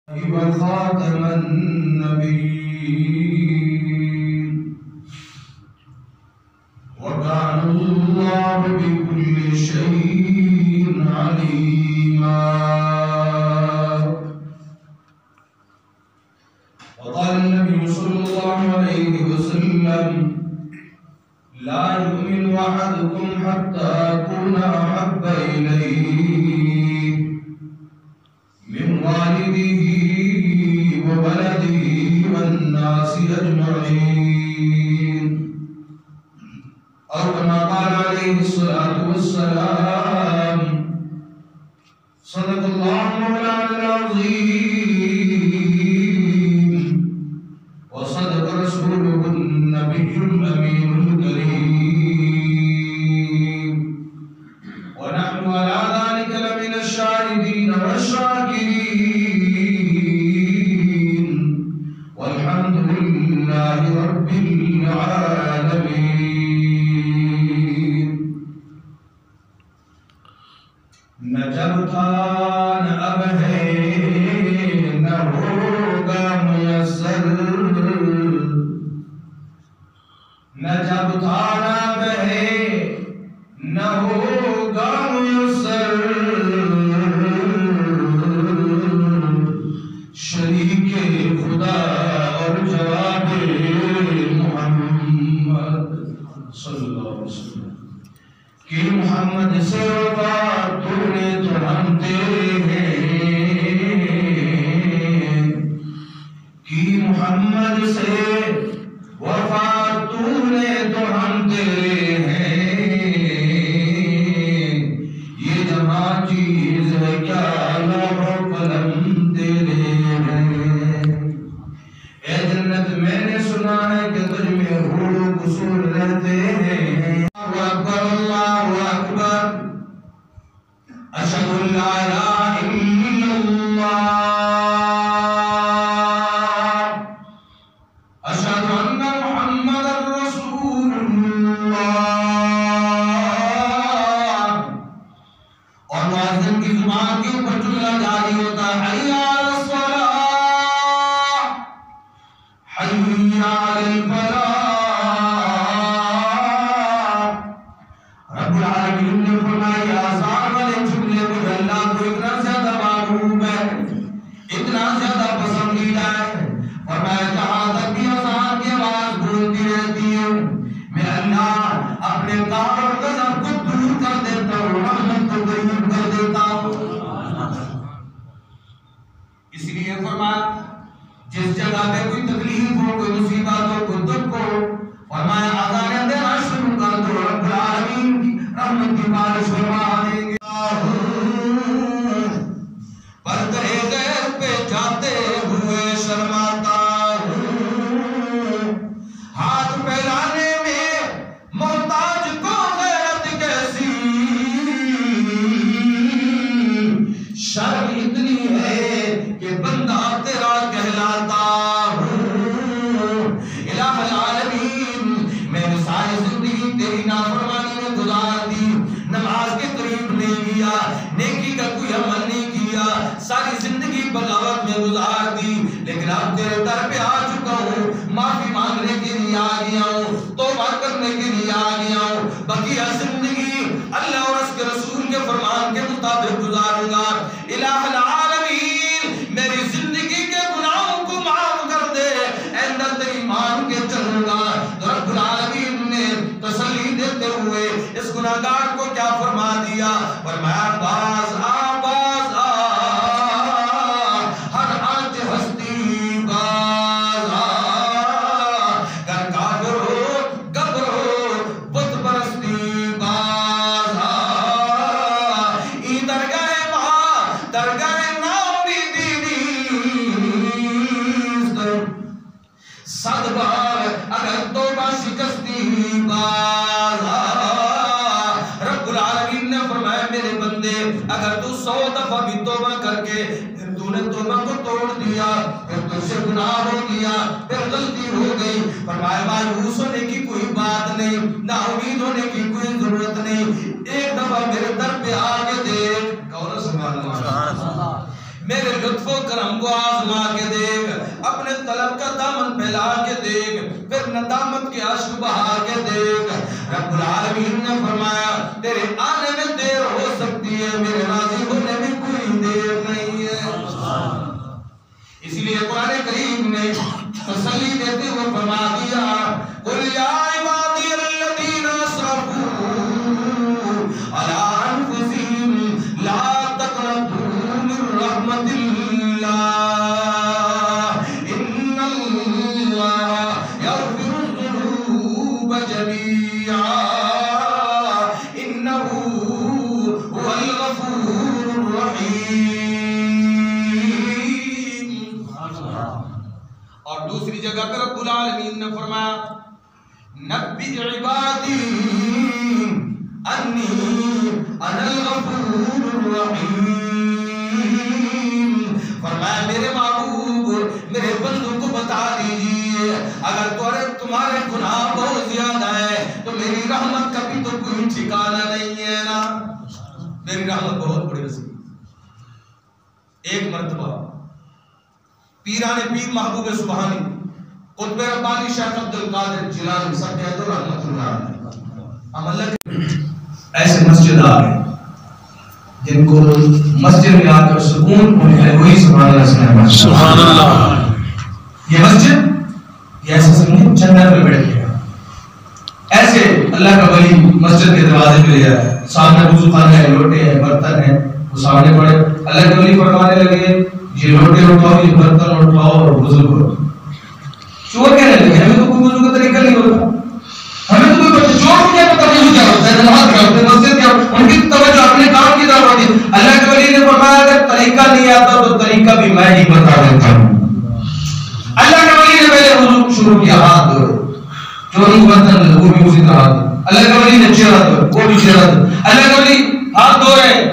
وخاتم النبيين وكان الله بكل شيء عليما. وقال النبي صلى الله عليه وسلم: لا يؤمن أحدكم حتى أكون أحب إليه من والده وولده والناس أجمعين، أو كما قال عليه الصلاة والسلام. صدق الله مولانا العظيم وصدق رسوله النبي الأمين الكريم، ونحن على ذلك لمن الشاهدين والشاكرين، والحمد لله رب العالمين. نہ جب تھا نہ اب ہے نہ ہوگا میسر، نہ جب تھا نہ اب ہے نہ ہوگا میسر، شریک خدا اور جواب محمد صلی اللہ علیہ وسلم کہ محمد سے وفا تو نے تو ہم تیرے ہیں، کہ محمد سے وفا تو نے تو ہم تیرے ہیں، یہ جہاں چیز ہے کیا لوح و قلم تیرے ہیں۔ اے جنت میں نے سنا ہے کہ تجھ میں حور و قصور رہتے ہیں۔ اللہ اکبر اللہ اکبر، اشہد ان لا الہ الا اللہ، اشہد ان محمد رسول اللہ۔ اور مؤذن کی زبان کے اوپر جملہ جاری ہوتا ہے: حی علی الصلاۃ، حی علی الفلاح۔ رب العالمین نے فرمایا آزان والے جملے مجھے اللہ کو اتنا زیادہ محبوب ہے، اتنا زیادہ پسندیدہ ہے، فرمایا جہاں تک بھی آزان کی آواز گونجتی رہتی ہے میں اللہ اپنے کام اور غضب کو دور کر دیتا ہوں، رحمت کو قریب کر دیتا ہوں۔ اس لیے فرمایا جس جگہ پہ کوئی تکلیف ہو، کوئی مصیبت ہو، کوئی دکھ ہو، فرمایا آزانیں دینا شروع کر دو، رب العالمین کی رحمت کی بارش فرما دیں گے۔ پردے غیب پہ جاتے ہوئے شرماتا ہوں، ہاتھ پھیلانے میں محتاج کو غیرت کیسی، شرم اتنی ہے کہ بندہ تیرا کہلاتا ہوں۔ الہ العالمین میں نے ساری زندگی تیری نافرمانی میں گزار دی، نماز کے قریب نہیں گیا، نیکی کا کوئی عمل نہیں کیا، ساری زندگی بغاوت میں گزار دی، لیکن اب تیرے در پہ آ چکا ہوں، معافی مانگنے کے لیے آ گیا ہوں، توبہ کرنے کے لیے آ گیا ہوں، بقیہ زندگی اللہ اور اس کے رسول کے فرمان کے مطابق گزاروں گا۔ الہ العالمین میری زندگی کے گناہوں کو معاف کر دے، آئندہ تیری مان کے چلوں گا۔ تو رب العالمین نے تسلی دیتے ہوئے اس گناہگار کو کیا فرما دیا؟ فرمایا باز آ باز آ، ہر آنچ ہستی باز آ، گر کافر ہو گبر ہو بت پرستی باز آ، ای درگاہ ماں درگاہ نامی دینیست، صد بار اگر توبہ شکستی باز آ۔ رب العالمین نے فرمایا میرے بندے اگر تو 100 دفعہ بھی توبہ کر کے پھر تو نے توبہ کو توڑ دیا، پھر تو سے گناہ ہو گیا، پھر غلطی ہو گئی، فرمایا مایوس ہونے کی کوئی بات نہیں، نا امید ہونے کی کوئی ضرورت نہیں، ایک دفعہ میرے در پہ آ کے دیکھ، کہو نا سبحان اللہ، میرے لطف و کرم کو آزما کے دیکھ, اپنے طلب کا دامن پھیلا کے دیکھ, پھر ندامت کے اشک بہا کے دیکھ. رب العالمین نے فرمایا تیرے آنے میں دیر ہو سکتی ہے, میرے راضی ہونے میں کوئی دیر نہیں ہے. اسی لیے قرآن کریم نے تسلی دیتے ہوئے فرما دیا قل یا عبادی الذین اسرفوا علی انفسہم لا تقنطوا من رحمت اللہ ان اللہ یغفر الذنوب جمیعا انہ هو الغفور الرحیم. اور دوسری جگہ پر رب العالمین نے فرمایا نبی عبادی انی انا الغفور الرحیم. فرمایا میرے محبوب میرے بندوں کو بتا دیجئے اگر تمہارے گناہ بہت زیادہ ہے تو میری رحمت کا بھی تو کوئی ٹھکانہ نہیں ہے نا. میری رحمت بہت بڑی وسیع. ایک مرتبہ پیران پیر محبوب سبحانی قطب ربانی شیخ عبدالقادر جیلانی سب کہتے ہیں رحمت اللہ علیہ. ہم اللہ کے ایسے مسجد آ گئے جن کو مسجد میں آ کر سکون ملے, وہی سبحان اللہ سبحان سبحان اللہ. یہ مسجد یہ ایسے سمجھے جنت میں بیٹھ گیا. ایسے اللہ کا ولی مسجد کے دروازے پہ لے جائے, سامنے وضو خانہ ہے, لوٹے ہیں, برتن ہیں, وہ سامنے پڑے. اللہ کے ولی فرمانے لگے یہ لوٹے اٹھاؤ, یہ برتن اٹھاؤ اور وضو کرو. چور کہنے لگے ہمیں تو کوئی وضو کا طریقہ نہیں ہوتا, ہمیں تو کوئی چور کو کیا پتہ وضو کیا ہوتا ہے, نماز کیا ہوتا ہے, مسجد کیا ہوتا ہے. ان کی توجہ اپنے کام کی طرف ہوتی. اللہ کے ولی نے فرمایا اگر طریقہ نہیں آتا تو طریقہ بھی میں ہی بتا دیتا ہوں. اللہ کے ولی نے پہلے وضو شروع کیا, ہاتھ دھوئے, چوروں کو برتن وہ بھی اسی طرح ہاتھ دھوئے. اللہ کے ولی نے چہرہ دھوئے, وہ بھی چہرہ دھوئے. اللہ کے ولی ہاتھ دھو رہے ہیں,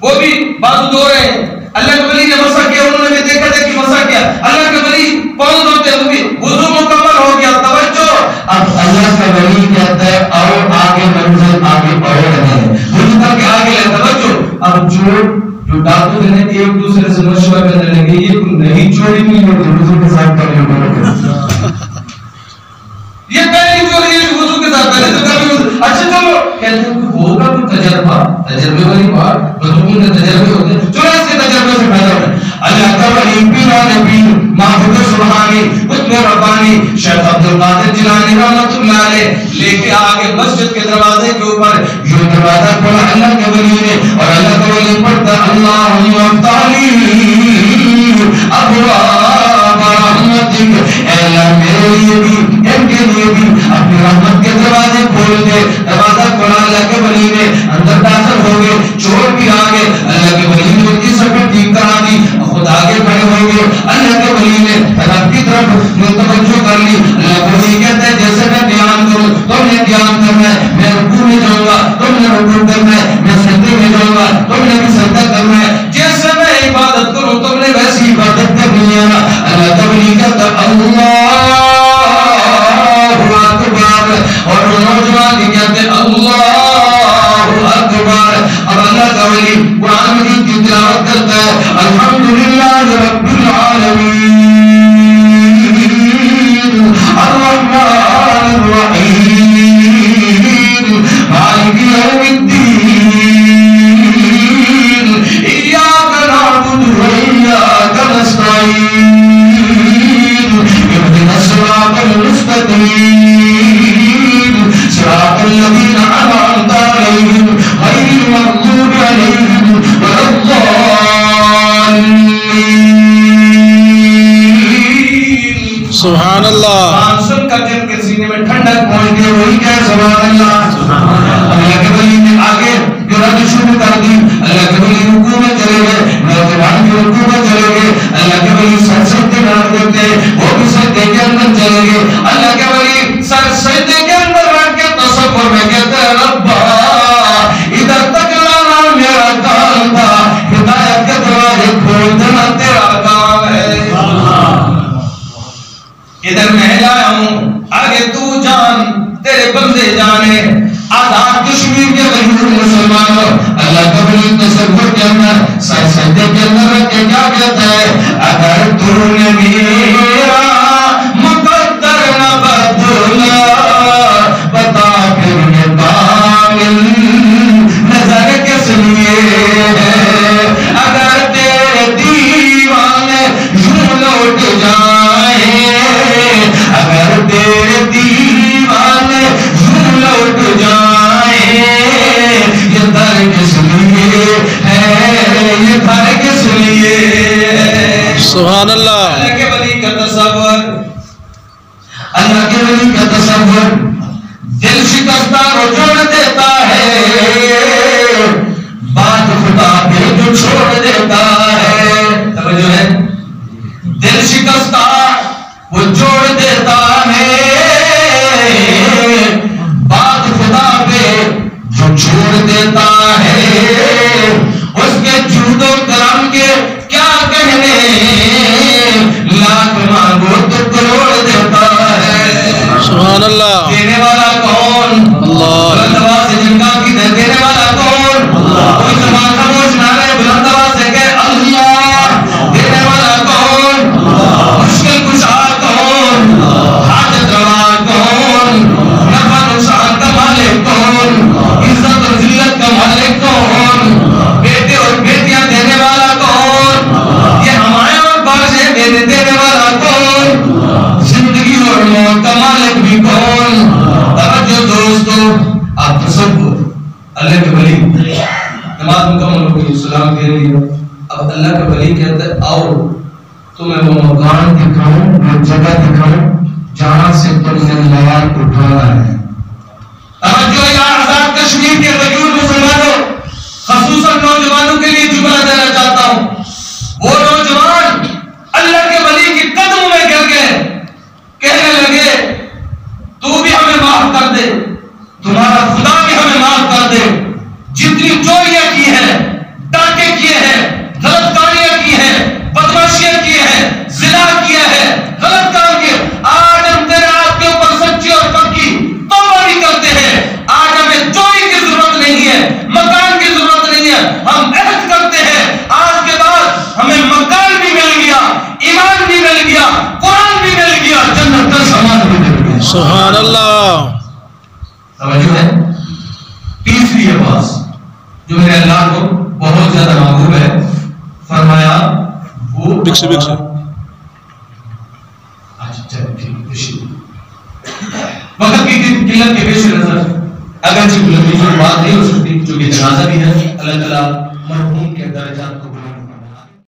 وہ بھی بازو دھو رہے ہیں. اللہ کے ولی نے مسح کیا, انہوں نے بھی دیکھا تھا کہ مسح کیا. اللہ کے ولی پاؤں دھوتے ہیں, وہ بھی وضو مکمل ہو گیا. توجہ, اب اللہ کا ولی کہتا ہے اور آگے منزل آگے اور ہے, وضو کر کے آگے لے. توجہ, اب جو ڈاکو دینے کے ایک دوسرے سے مشورہ کرنے لگے یہ نہیں چوری نہیں ہوتی, وضو کے ساتھ کرنے لگے. یہ پہلی چوری ہے وضو کے ساتھ, پہلے تو کرنے. اچھا چلو کہتے ہیں ہوگا کوئی تجربے والی بات, بزرگوں کے تجربے ہوتے ہیں, چلو اس کے تجربے سے پیدا ہوئے. اللہ کا ولی پیران پیر محبوب سبحانی قطب ربانی شیخ عبدالقادر جیلانی رحمت اللہ علیہ لے کے آگے مسجد کے دروازے کے اوپر یہ دروازہ کھولا اللہ کے ولی نے, اور اللہ کا ولی پڑھتا اللہ یفتحلی ابواب رحمتک, اے اللہ میرے لیے بھی ان کے لیے بھی اپنی رحمت کے دروازے کھول دے. دروازہ کھولا اللہ کے ولی نے, اندر داخل ہو گئے, چور بھی آ گئے. اللہ کے ولی نے ان کی سفر ٹھیک کرا دی, خود آگے کھڑے ہو گئے. اللہ کے ولی نے رب کی طرف متوجہ کر لی. اللہ کے ولی کہتا ہے جیسے میں بیان کروں تم نے بیان کرنا ہے, میں رکوع میں جاؤں گا تم نے رکوع کرنا ہے, میں سجدے میں جاؤں گا تم نے بھی سجدہ کرنا ہے, جیسے میں عبادت کروں تم نے ویسی عبادت کرنی ہے. اللہ کا ولی کہتا ہے اللہ اکبر, اور نوجوان کہتے ہیں اللہ اکبر. اب اللہ کا ولی قرآن مجید کی تلاوت کرتا ہے الحمدللہ رب العالمین الرحمن الرحیم مالک یوم الدین ایاک نعبد و ایاک نستعین اهدنا الصراط المستقیم صراط الذین انعمت علیہم غیر المغضوب علیہم ولا الضالین. سبحان اللہ. سن کر جن کے سینے میں ٹھنڈک پہنچ گئی وہی کہے سبحان اللہ. اللہ کے ولی نے آگے جو رد شروع کر دی. اللہ کے ولی رکوع میں چلے گئے, نوجوان بھی رکوع میں چلے گئے. اللہ کے ولی سر سجدے میں رکھ دیتے, وہ بھی سجدے کے اندر چلے گئے. اللہ کے ولی سر سجدے کے اندر رکھ کے تصور میں کہتے ہیں ربا ادھر تک لانا میرا کام تھا, ہدایت کے دروازے کھول دینا تیرا کام ہے. ادھر میں لایا ہوں آگے تو جان تیرے بندے جانے آزاد کشمیر کے غریب مسلمانوں اللہ کا ولی تصور کے اندر سجدے کے اندر رکھ کے کیا کہتا ہے اگر تو نے میرا مقدر نہ بدلا بتا پھر یہ کامل نظر کس لیے ہے اگر تیرے دیوانے یوں لوٹ جائیں اگر تیرے دیوانے یوں لوٹ جائیں یہ در کس لیے ہے یہ در کس لیے ہے سبحان اللہ اللہ کے ولی کا تصور اللہ کے ولی کا تصور دل شکستہ کو جوڑ دیتا ہے بات خدا پہ جو چھوڑ دیتا ہے توجہ ہے دل شکستہ وہ جوڑ دیتا ہے بات خدا پہ جو چھوڑ دیتا ہے اس کے جود و کرم کے کیا کہنے لاکھ مانگو تو کروڑ دیتا ہے سبحان اللہ دینے والا کون اللہ بلند آواز سے جن کا کی دینے والا کون کوئی زبان خاموش نہ رہے بلند آواز سے کہ اللہ دینے والا کون مشکل کشا کون حاجت روا کون نفع نقصان کا مالک کون عزت اور ذلت کا مالک کون بیٹے اور بیٹیاں دینے والا کون یہ ہمارے اور بارشیں دینے والا کون زندگی اور موت کا مالک بھی کون توجہ دوستو آپ تصور اللہ کے ولی نماز مکمل ہو گئی سلام کہہ رہی ہے اب اللہ کے ولی کہتا ہے آؤ تمہیں وہ مکان دکھاؤں وہ جگہ دکھاؤں جہاں سے تم نے لوار اٹھانا ہے توجہ یا آزاد کشمیر کے غیور مسلمانوں خصوصاً نوجوانوں کے لیے جملہ دینا چاہتا ہوں وہ نوجوان اللہ کے ولی کی قدموں میں گر گئے کہنے لگے تو بھی ہمیں معاف کر دے تمہارا خدا بھی ہمیں معاف کر دے جتنی چوریاں کی ہیں ڈاکے کیے ہیں غلط کاریاں کی ہیں بدماشیاں کی ہیں زنا کیا ہے غلط کام کیا آج ہم تیرے آپ کے اوپر سچی اور پکی توبہ بھی کرتے ہیں آج ہمیں چوری کی ضرورت نہیں ہے مکان کی ضرورت نہیں ہے ہم عہد کرتے ہیں آج کے بعد ہمیں مکان بھی مل گیا ایمان بھی مل گیا قرآن بھی مل گیا جنت کا سامان بھی مل گیا سبحان اللہ توجہ ہے تیسری آواز جو میرے اللہ کو بہت زیادہ محبوب ہے فرمایا وہ بکس وقت کی قلت کے پیش نظر اگرچہ بات نہیں ہو سکتی چونکہ جنازہ بھی ہے اللہ تعالیٰ مرحوم کے درجات